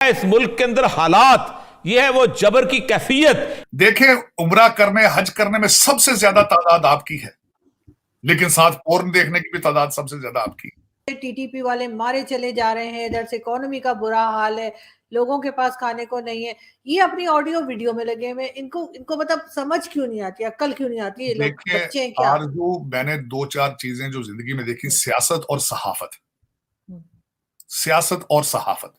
इस मुल्क के अंदर हालात, ये है वो जबर की कैफियत। देखें, उम्रा करने, हज करने में सबसे ज्यादा तादाद आपकी है, लेकिन साथ पोर्न देखने की भी तादाद सबसे ज्यादा आपकी। टीटीपी वाले मारे चले जा रहे हैं, इधर से इकोनॉमी का बुरा हाल है, लोगों के पास खाने को नहीं है। ये अपनी ऑडियो वीडियो में लगे हुए, इनको मतलब समझ क्यों नहीं आती, अक्ल क्यों नहीं आती? ये लोग बच्चे हैं क्या? आरजू, मैंने 2-4 चीजें जो जिंदगी में देखी, सियासत और सहाफत। सियासत और सहाफत,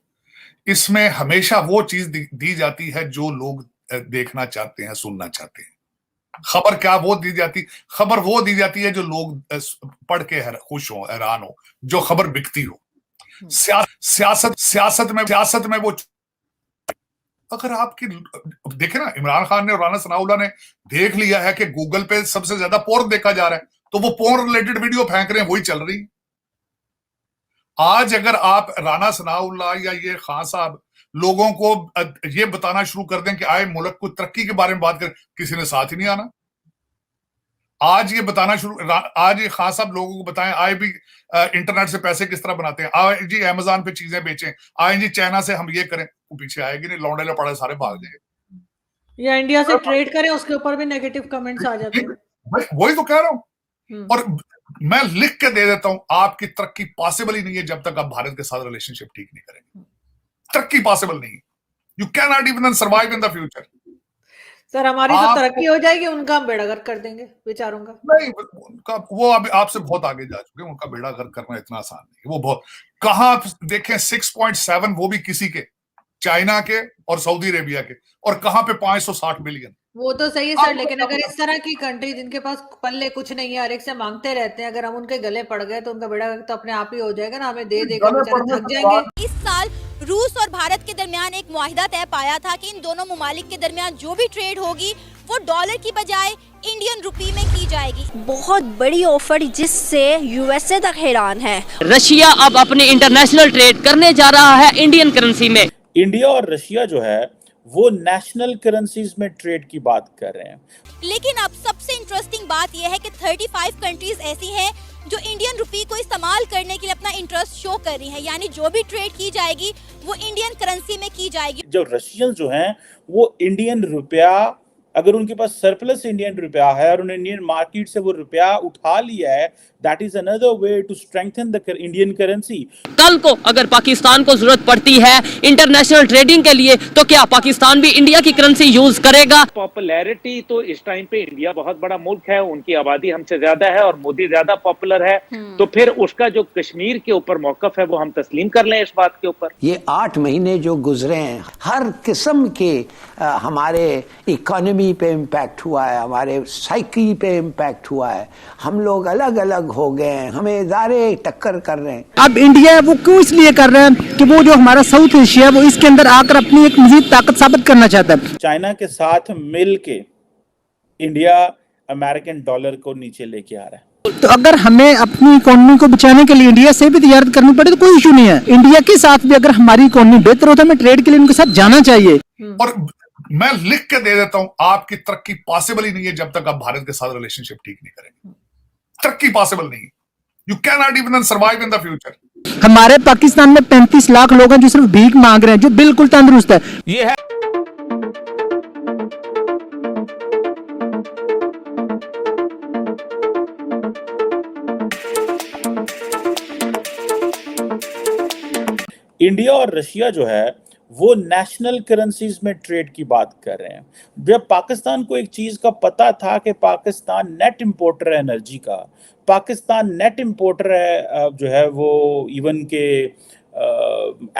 इसमें हमेशा वो चीज दी जाती है जो लोग देखना चाहते हैं, सुनना चाहते हैं। खबर क्या वो दी जाती, खबर वो दी जाती है जो लोग पढ़ के खुश हो, हैरान हो, जो खबर बिकती हो। सियासत में वो, अगर आपकी देखे ना, इमरान खान ने और राना सनाउल्लाह ने देख लिया है कि गूगल पे सबसे ज्यादा पोर्न देखा जा रहा है, तो वो पोर्न रिलेटेड वीडियो फेंक रहे हैं, वही चल रही है। आज अगर आप राना सनाउल्लाह या ये खान साहब लोगों को ये बताना शुरू कर दें कि आए मुल्क को तरक्की के बारे में बात करें, किसी ने साथ ही नहीं आना। आज ये बताना आज ये खान साहब लोगों को बताएं, आए भी इंटरनेट से पैसे किस तरह बनाते हैं, आए जी अमेज़न पे चीजें बेचें, आए जी चाइना से हम ये करें, वो पीछे आएगी नहीं, लौंडे लपड़े सारे भाग जाएंगे। या इंडिया से ट्रेड करें, उसके ऊपर भी नेगेटिव कमेंट्स आ जाते हैं। वही तो कह रहा हूं, और मैं लिख के दे देता हूं, आपकी तरक्की पॉसिबल ही नहीं है जब तक आप भारत के साथ रिलेशनशिप ठीक नहीं करेंगे। तरक्की पॉसिबल नहीं है। You can not even survive in the future. Sir, हमारी तो तरक्की हो जाएगी, उनका हम बेड़ा गर्क कर देंगे बेचारों का। नहीं, उनका वो अभी आपसे बहुत आगे जा चुके हैं, उनका बेड़ा गर्क करना इतना आसान नहीं है। वो बहुत, कहां देखें 6.7, वो भी किसी के, चाइना के और सऊदी अरेबिया के, और कहां पे 560 मिलियन। वो तो सही है सर, लेकिन अगर इस तरह की कंट्री जिनके पास पल्ले कुछ नहीं है, हर एक से मांगते रहते हैं, अगर हम उनके गले पड़ गए तो उनका बेड़ा तो अपने आप ही हो जाएगा ना, हमें दे देकर बेचारे थक जाएंगे। इस साल रूस और भारत के दरमियान एक मुआहिदा तय पाया था कि इन दोनों ममालिक के दरमियान जो भी ट्रेड होगी वो डॉलर की बजाय इंडियन रुपी में की जाएगी। बहुत बड़ी ऑफर जिससे यूएसए तक हैरान है। रशिया अब अपने इंटरनेशनल ट्रेड करने जा रहा है इंडियन करेंसी में। इंडिया और रशिया जो है वो नेशनल करेंसीज में ट्रेड की बात कर रहे हैं। लेकिन अब सबसे इंटरेस्टिंग बात यह है कि 35 कंट्रीज ऐसी हैं जो इंडियन रुपी को इस्तेमाल करने के लिए अपना इंटरेस्ट शो कर रही हैं, यानी जो भी ट्रेड की जाएगी वो इंडियन करेंसी में की जाएगी। जो रशियन जो हैं वो इंडियन रुपया, अगर उनके पास सरप्लस इंडियन रुपया है और उन्हें इंडियन मार्केट से वो रुपया उठा लिया है, that is another way to strengthen the Indian currency. कल को अगर पाकिस्तान को जरूरत पड़ती है इंटरनेशनल ट्रेडिंग के लिए, तो क्या पाकिस्तान भी इंडिया की करेंसी यूज करेगा? पॉपुलैरिटी तो इस टाइम पे इंडिया बहुत बड़ा मुल्क है, उनकी आबादी हमसे ज्यादा है और मोदी ज्यादा पॉपुलर है, तो फिर उसका जो कश्मीर के ऊपर मौकफ है वो हम तस्लीम कर लें इस बात के ऊपर। ये 8 महीने जो गुजरे हैं, हर किस्म के हमारे इकोनॉमी पे इम्पैक्ट हुआ है, हमारे साइकी पे इम्पैक्ट हुआ है, हम लोग अलग अलग हो गए हैं, हमें इदारे टक्कर कर रहे हैं। अब इंडिया वो क्यों इसलिए कर रहे हैं कि वो जो हमारा साउथ एशिया है वो इसके अंदर आकर अपनी एक मजीद ताकत साबित करना चाहता है। चाइना के साथ मिल के इंडिया अमेरिकन डॉलर को नीचे लेके आ रहा है। तो अगर हमें अपनी इकोनॉमी को बचाने के लिए इंडिया से भी तैयारी करनी पड़े तो कोई इशू नहीं है। इंडिया के साथ भी अगर हमारी इकोनॉमी बेहतर होता है, हमें ट्रेड के लिए उनके साथ जाना चाहिए। और मैं लिख के दे देता हूं, आपकी तरक्की पॉसिबल ही नहीं है जब तक आप भारत के साथ रिलेशनशिप ठीक नहीं करेंगे। तरक्की पॉसिबल नहीं है। You can not even survive in the future. हमारे पाकिस्तान में 35 लाख लोग हैं जो सिर्फ भीख मांग रहे हैं, जो बिल्कुल तंदुरुस्त है। ये है इंडिया और रशिया जो है वो नेशनल करेंसीज में ट्रेड की बात कर रहे हैं। जब पाकिस्तान को एक चीज का पता था कि पाकिस्तान नेट इंपोर्टर है एनर्जी का, पाकिस्तान नेट इंपोर्टर है जो है वो इवन के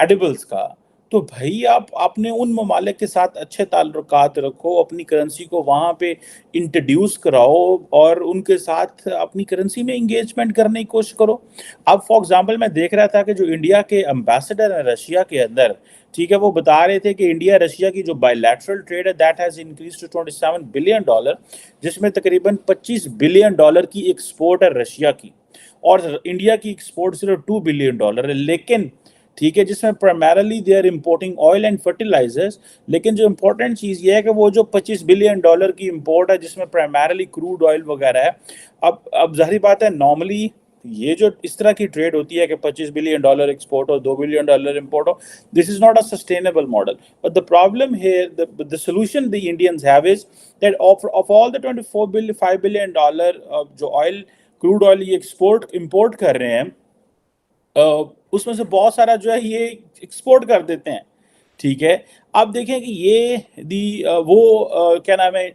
एडिबल्स का, तो भाई आप आपने उन ममालिक के साथ अच्छे ताल्लुकात रखो, अपनी करेंसी को वहाँ पे इंट्रोड्यूस कराओ और उनके साथ अपनी करेंसी में इंगेजमेंट करने की कोशिश करो। अब फॉर एग्जांपल मैं देख रहा था कि जो इंडिया के एम्बेसडर हैं रशिया के अंदर, ठीक है, वो बता रहे थे कि इंडिया रशिया की जो बायलैटरल ट्रेड है that has increase to $27 billion, जिसमें तकरीबन $25 बिलियन की एक्सपोर्ट है रशिया की, और इंडिया की एक्सपोर्ट सिर्फ $2 बिलियन है। लेकिन ठीक है, जिसमें primarily they are importing oil and fertilizers, लेकिन जो इंपॉर्टेंट चीज़ ये है कि वो जो $25 बिलियन की इंपोर्ट है जिसमें प्राइमरली क्रूड ऑयल वगैरह है। अब जाहिर बात है, नॉर्मली ये जो इस तरह की ट्रेड होती है कि $25 बिलियन एक्सपोर्ट और $2 बिलियन इंपोर्ट हो, this is not a sustainable model. But the problem here, the solution the Indians have is that of all the $5 billion जो ऑयल, क्रूड ऑयल ये इंपोर्ट कर रहे हैं, उसमें से बहुत सारा जो है ये एक्सपोर्ट कर देते हैं. ठीक है, आप देखें कि ये क्या नाम है,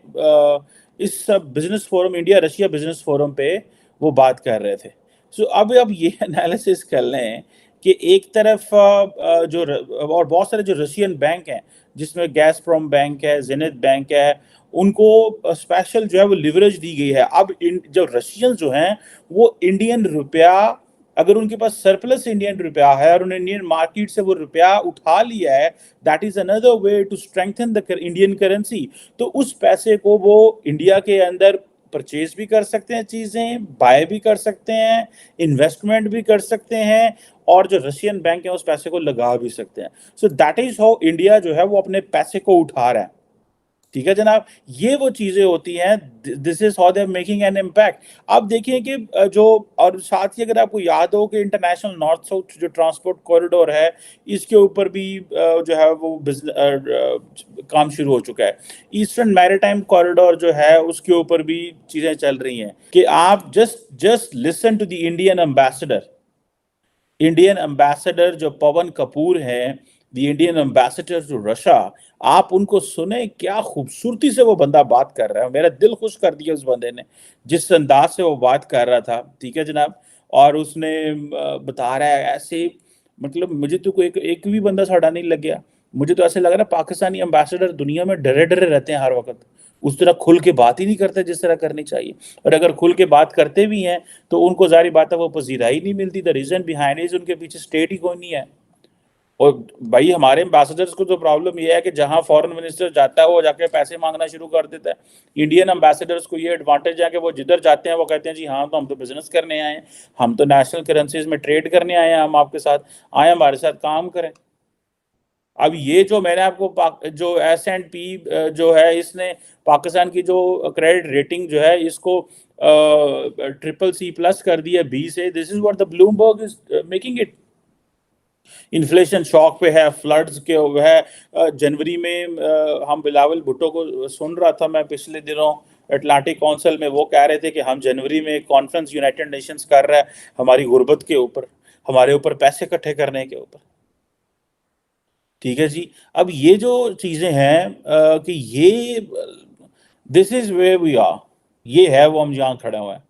इस business forum, India Russia business forum पे वो बात कर रहे थे. सो अब ये एनालिसिस कर लें कि एक तरफ और बहुत सारे जो रशियन बैंक हैं, जिसमें गैसप्रोम बैंक है, जेनिथ बैंक है, उनको स्पेशल जो है वो लिवरेज दी गई है. अब जो रशियन जो हैं वो इंडियन रुपया, अगर उनके पास सरप्लस इंडियन रुपया है और उन्हें इंडियन मार्केट से वो रुपया उठा लिया है, that is another way to strengthen the Indian currency. तो उस पैसे को वो इंडिया के अंदर परचेज भी कर सकते हैं, चीजें बाय भी कर सकते हैं, इन्वेस्टमेंट भी कर सकते हैं, और जो रशियन बैंक है उस पैसे को लगा भी सकते हैं. So that is how India जो है वो अपने पैसे को उठा रहा है. ठीक है जनाब, ये वो चीजें होती हैं. This is how they are making an impact. आप देखिए कि जो, और साथ ही अगर आपको याद हो कि इंटरनेशनल नॉर्थ साउथ जो ट्रांसपोर्ट कॉरिडोर है, इसके ऊपर भी जो है वो काम शुरू हो चुका है. ईस्टर्न मैरीटाइम कॉरिडोर जो है उसके ऊपर भी चीजें चल रही हैं कि आप just listen to the Indian ambassador जो पवन कपूर हैं, the Indian ambassador to Russia. आप उनको सुने, क्या खूबसूरती से वो बंदा बात कर रहा है. मेरा दिल खुश कर दिया उस बंदे ने, जिस अंदाज से वो बात कर रहा था. ठीक है जनाब, और उसने बता रहा है ऐसे, मतलब मुझे तो कोई एक भी बंदा साड़ा नहीं लग गया. मुझे तो ऐसे लग रहा है पाकिस्तानी एम्बेसडर दुनिया में डरे डरे रहते हैं हर वक्त, उस तरह खुल के बात ही नहीं करते जिस तरह करनी चाहिए. और अगर खुल के बात करते भी हैं तो उनको जारी बात है वो पजीराई नहीं मिलती. द रीजन बिहाइंड इज उनके पीछे स्टेट ही कोई नहीं है. और भाई हमारे एम्बेसडर्स को तो प्रॉब्लम ये है कि जहां फॉरेन मिनिस्टर जाता है वो जाके पैसे मांगना शुरू कर देता है. इंडियन एम्बेसडर्स को ये एडवांटेज है कि वो जिधर जाते हैं वो कहते हैं जी हाँ, तो हम तो बिजनेस करने आए हैं, हम तो नेशनल करेंसीज में ट्रेड करने आए हैं, हम आपके साथ आए, हमारे साथ काम करें. अब ये जो मैंने आपको जो S&P जो है, इसने पाकिस्तान की जो क्रेडिट रेटिंग जो है इसको CCC+ कर दिया B से. This is what the Bloomberg is making it. Inflation shock पे है, फ्लड्स के है. जनवरी में हम बिलावल भुट्टो को सुन रहा था मैं पिछले दिनों अटलांटिक काउंसिल में, वो कह रहे थे कि हम जनवरी में एक कॉन्फ्रेंस यूनाइटेड नेशंस कर रहा है हमारी गुर्बत के ऊपर, हमारे ऊपर पैसे इकट्ठे करने के ऊपर. ठीक है जी, अब ये जो चीजें हैं कि ये this is way we are, ये है वो हम यहाँ खड़े हुए हैं.